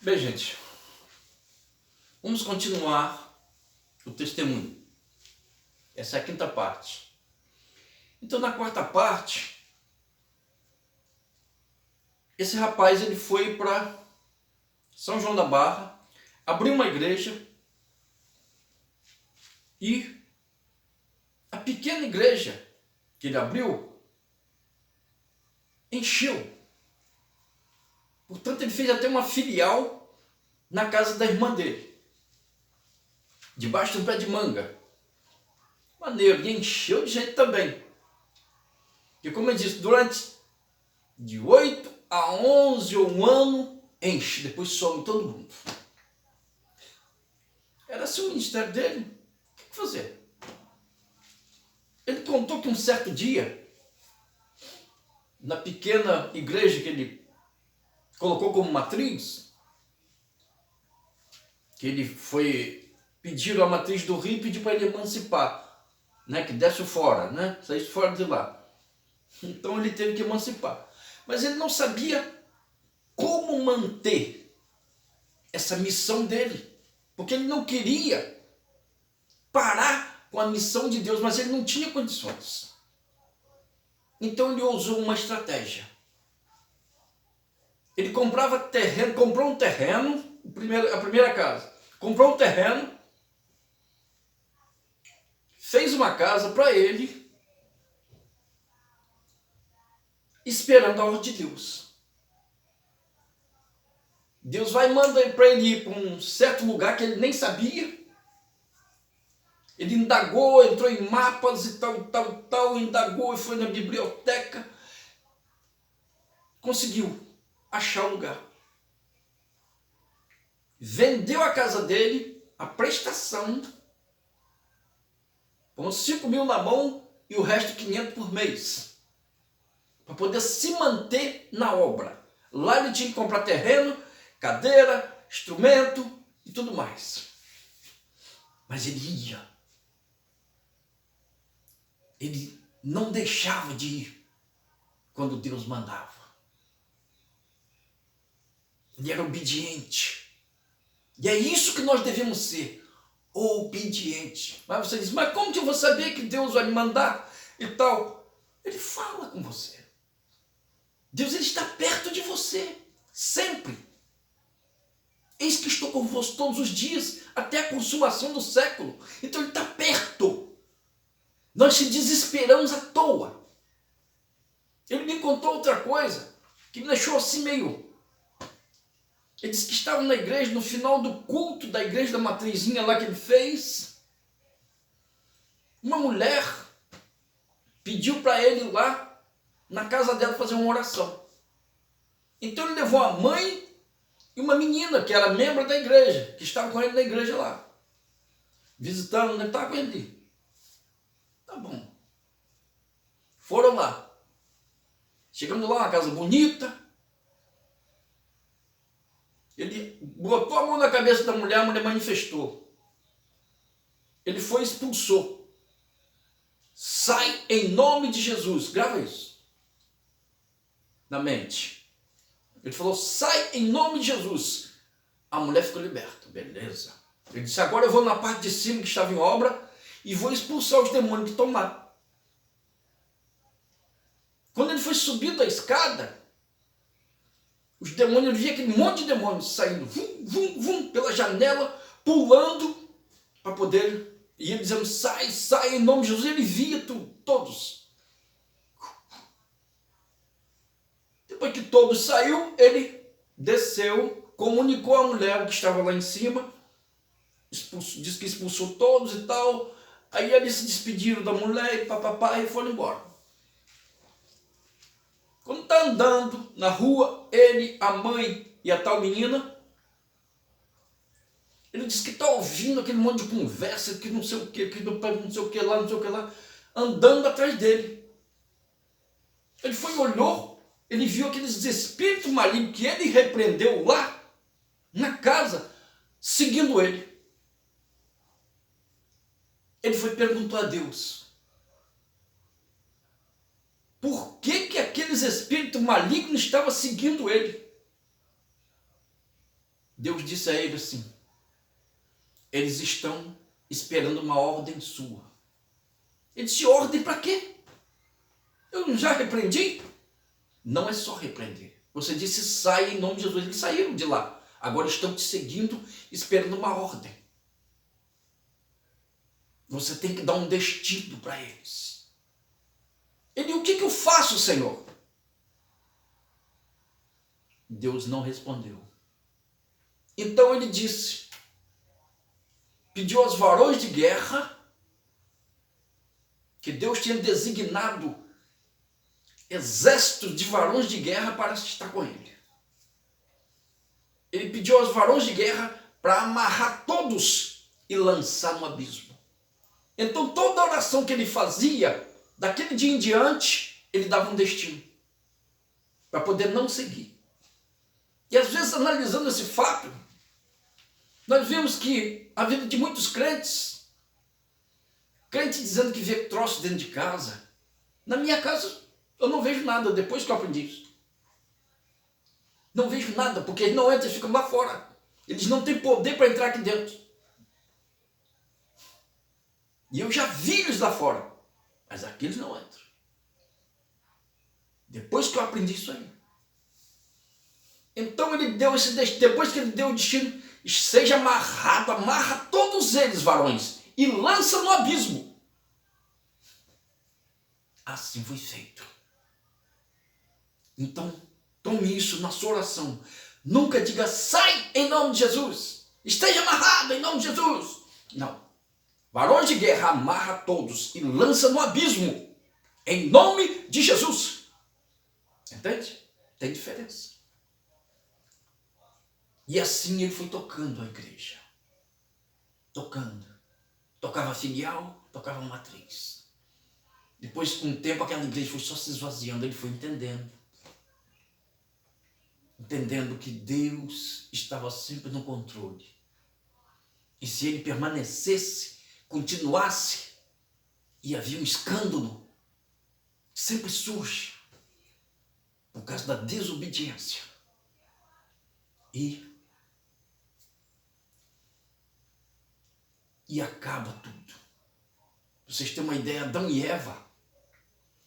Bem, gente, vamos continuar o testemunho. Essa é a quinta parte. Então, na quarta parte, esse rapaz ele foi para São João da Barra, abriu uma igreja e a pequena igreja que ele abriu encheu. Portanto, ele fez até uma filial na casa da irmã dele, debaixo de um pé de manga. Maneiro, e encheu de gente também. E como eu disse, durante de 8 a 11 ou um ano, enche, depois some todo mundo. Era assim o ministério dele. O que fazer? Ele contou que um certo dia, na pequena igreja que ele colocou como matriz, que ele foi pedir a matriz do Rio e pediu para ele emancipar, né, que desse fora, né, saísse fora de lá. Então ele teve que emancipar. Mas ele não sabia como manter essa missão dele, porque ele não queria parar com a missão de Deus, mas ele não tinha condições. Então ele usou uma estratégia. Ele comprava terreno, comprou um terreno, a primeira casa, comprou um terreno, fez uma casa para ele, esperando a ordem de Deus. Deus vai mandar para ele ir para um certo lugar que ele nem sabia. Ele indagou, entrou em mapas e tal, indagou e foi na biblioteca. Conseguiu achar o lugar. Vendeu a casa dele, a prestação, com 5 mil na mão e o resto 500 por mês, para poder se manter na obra. Lá ele tinha que comprar terreno, cadeira, instrumento e tudo mais. Mas ele ia. Ele não deixava de ir quando Deus mandava. Ele era obediente. E é isso que nós devemos ser, obediente. Mas você diz, mas como que eu vou saber que Deus vai me mandar e tal? Ele fala com você. Deus ele está perto de você, sempre. Eis que estou convosco todos os dias, até a consumação do século. Então ele está perto. Nós se desesperamos à toa. Ele me contou outra coisa, que me deixou assim meio... Ele disse que estava na igreja, no final do culto da igreja da matrizinha lá que ele fez. Uma mulher pediu para ele lá, na casa dela, fazer uma oração. Então ele levou a mãe e uma menina, que era membro da igreja, que estava com ele na igreja lá. Visitando, ele estava com ele. Tá bom. Foram lá. Chegando lá, uma casa bonita. Ele botou a mão na cabeça da mulher, a mulher manifestou. Ele foi e expulsou. Sai em nome de Jesus. Grava isso na mente. Ele falou, sai em nome de Jesus. A mulher ficou liberta. Beleza. Ele disse, agora eu vou na parte de cima que estava em obra e vou expulsar os demônios que estão lá. Quando ele foi subir da escada, os demônios, ele via aquele monte de demônios saindo, vum, vum, vum, pela janela, pulando, para poder, e ele dizendo, sai, sai, em nome de Jesus, ele via todos. Depois que todos saiu, ele desceu, comunicou à mulher que estava lá em cima, disse que expulsou todos e tal, aí eles se despediram da mulher e papapá e foram embora. Quando está andando na rua, ele, a mãe e a tal menina, ele diz que está ouvindo aquele monte de conversa, que não sei o que, que não sei o que lá, não sei o que lá, andando atrás dele. Ele foi e olhou, ele viu aqueles espíritos malignos que ele repreendeu lá, na casa, seguindo ele. Ele foi e perguntou a Deus, por que aqueles espíritos malignos estavam seguindo ele? Deus disse a ele assim: eles estão esperando uma ordem sua. Ele disse: ordem para quê? Eu já repreendi? Não é só repreender. Você disse: sai em nome de Jesus. Eles saíram de lá. Agora estão te seguindo, esperando uma ordem. Você tem que dar um destino para eles. Ele: o que eu faço, Senhor? Deus não respondeu. Então ele disse, pediu aos varões de guerra, que Deus tinha designado exércitos de varões de guerra para estar com ele. Ele pediu aos varões de guerra para amarrar todos e lançar no abismo. Então toda oração que ele fazia, daquele dia em diante, ele dava um destino, para poder não seguir. E às vezes, analisando esse fato, nós vemos que a vida de muitos crentes dizendo que vê troço dentro de casa. Na minha casa, eu não vejo nada depois que eu aprendi isso. Não vejo nada, porque eles não entram, eles ficam lá fora. Eles não têm poder para entrar aqui dentro. E eu já vi eles lá fora, mas aqui eles não entram. Depois que eu aprendi isso aí. Então ele deu esse destino, depois que ele deu o destino, seja amarrado, amarra todos eles, varões, e lança no abismo. Assim foi feito. Então, tome isso na sua oração. Nunca diga: sai em nome de Jesus, esteja amarrado em nome de Jesus. Não. Varões de guerra, amarra todos e lança no abismo, em nome de Jesus. Entende? Tem diferença. E assim ele foi tocando a igreja. Tocando. Tocava filial, tocava matriz. Depois, com o tempo, aquela igreja foi só se esvaziando. Ele foi entendendo. Entendendo que Deus estava sempre no controle. E se ele permanecesse, continuasse, e havia um escândalo, sempre surge, por causa da desobediência. E acaba tudo. Vocês têm uma ideia, Adão e Eva,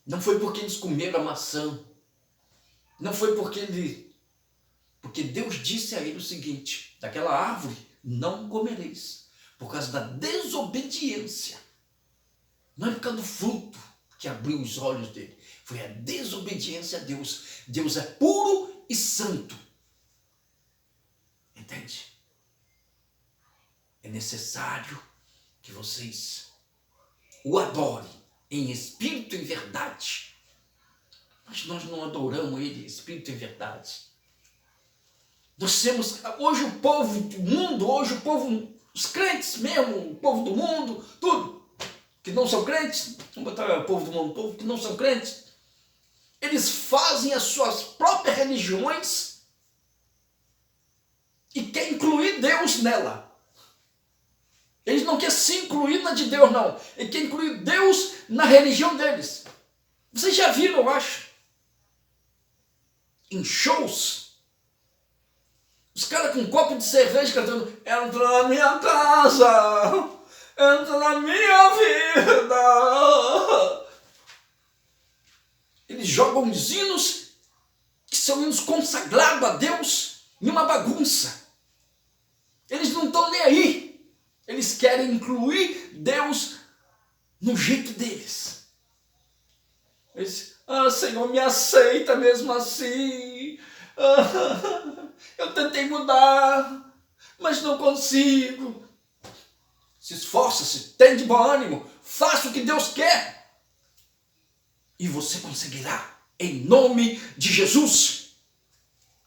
não foi porque eles comeram a maçã, não foi porque Deus disse a ele o seguinte: daquela árvore não comereis, por causa da desobediência. Não é por causa do fruto que abriu os olhos dele, foi a desobediência a Deus. Deus é puro e santo. Entende? É necessário que vocês o adorem em espírito e verdade. Mas nós não adoramos ele em espírito e verdade. Nós temos, hoje o povo do mundo, os crentes mesmo, o povo do mundo, tudo, que não são crentes, vamos botar o povo do mundo, o povo que não são crentes, eles fazem as suas próprias religiões e quer incluir Deus nela. Eles não querem se incluir na de Deus, não. Eles querem incluir Deus na religião deles. Vocês já viram, eu acho, em shows, os caras com um copo de cerveja cantando: entra na minha casa, entra na minha vida. Eles jogam os hinos que são hinos consagrados a Deus em uma bagunça. Eles não estão nem aí. Eles querem incluir Deus no jeito deles. Eles: Senhor, me aceita mesmo assim. Eu tentei mudar, mas não consigo. Se esforça-se, tem de bom ânimo, faça o que Deus quer. E você conseguirá, em nome de Jesus.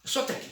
É só até aqui.